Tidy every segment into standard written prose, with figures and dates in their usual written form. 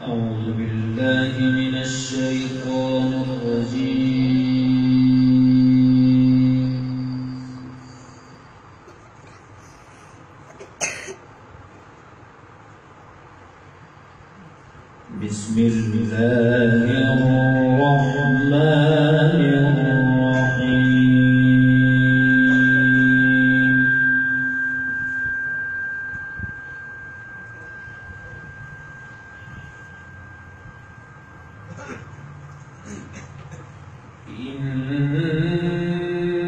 أعوذ بالله من الشيطان الرجيم. بسم الله الرحمن الرحيم.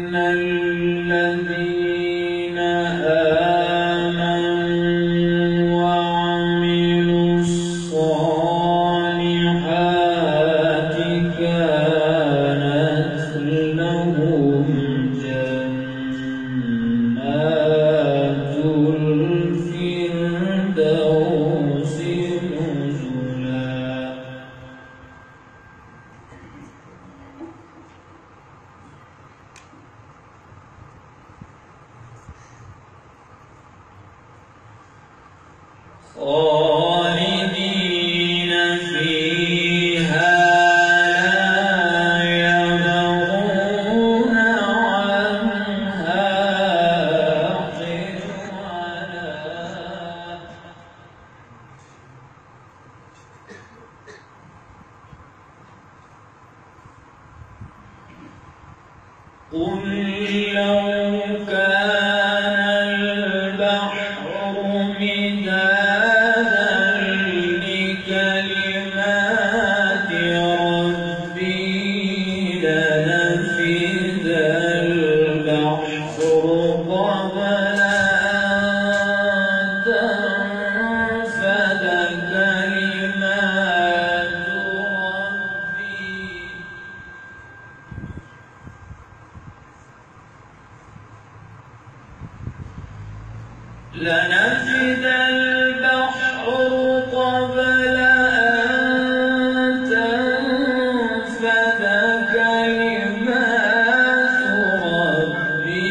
إن الذين آمنوا وعملوا الصالحات كانت لهم جنات الفردوس نزلا. خالدين فيها لا يبغون عنها حولا. قل لو كان البحر مدادا لكلمات ربي لنفد البحر قبل أن تنفد كلمات ربي لنفد البحر قبل أن تنفد كلمات ربي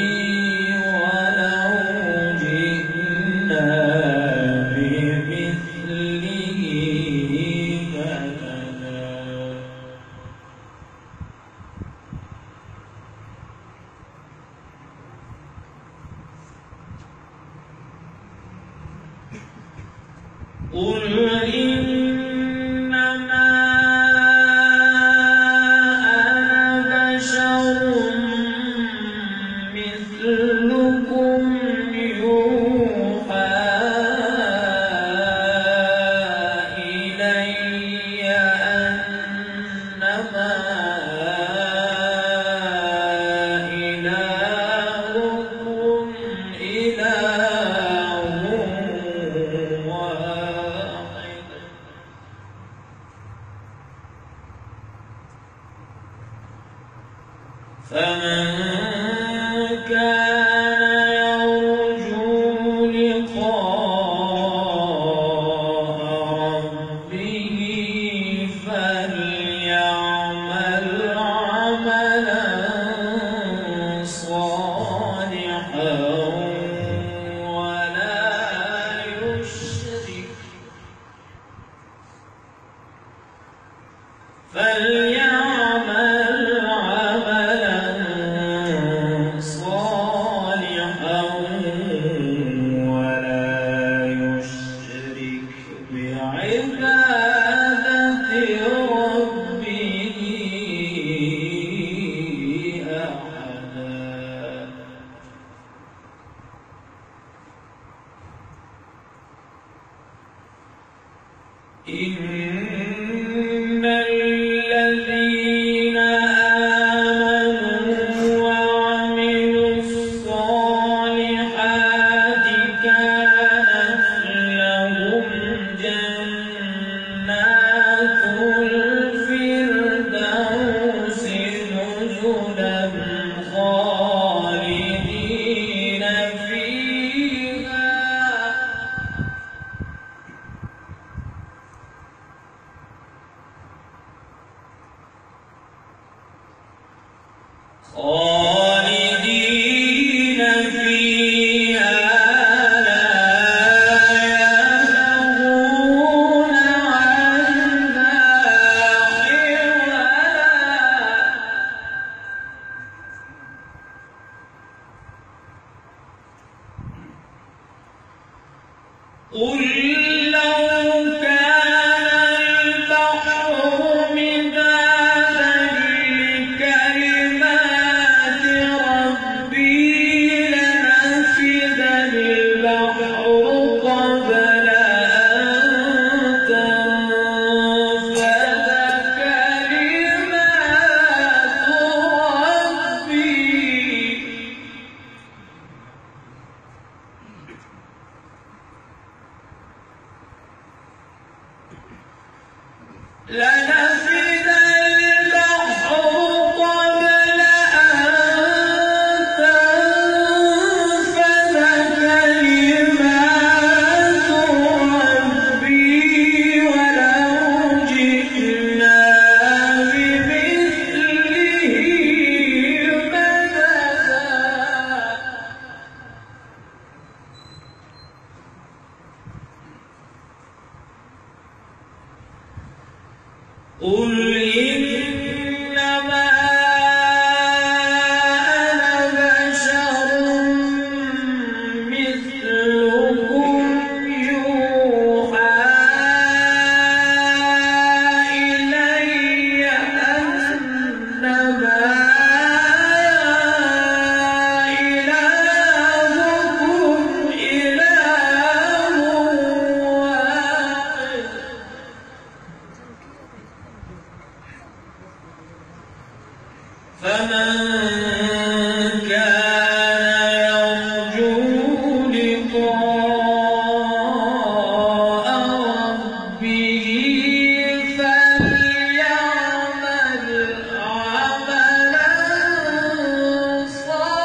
ولو جئنا بمثله مددا. قل إنما أنا بشر مثلكم يوحى إلي أنما إلهكم إله واحد. فمن كان يرجو لقاء ربه فليعمل عملا صالحا ولا يشرك بعبادة ربه أحدا. إن الذين آمنوا وعملوا الصالحات كانت لهم جنات الفردوس نزلا خالدين فيها. خالدين فيها لا يبغون عنها لنفد البحر قبل أن تنفد كلمات ربي ولو جئنا بمثله مددا. قل إنما أنا بشر مثلكم يوحى إلي أنما إلهكم إله واحد. فمن كان يرجو لقاء ربه فليعمل عملا صالحا.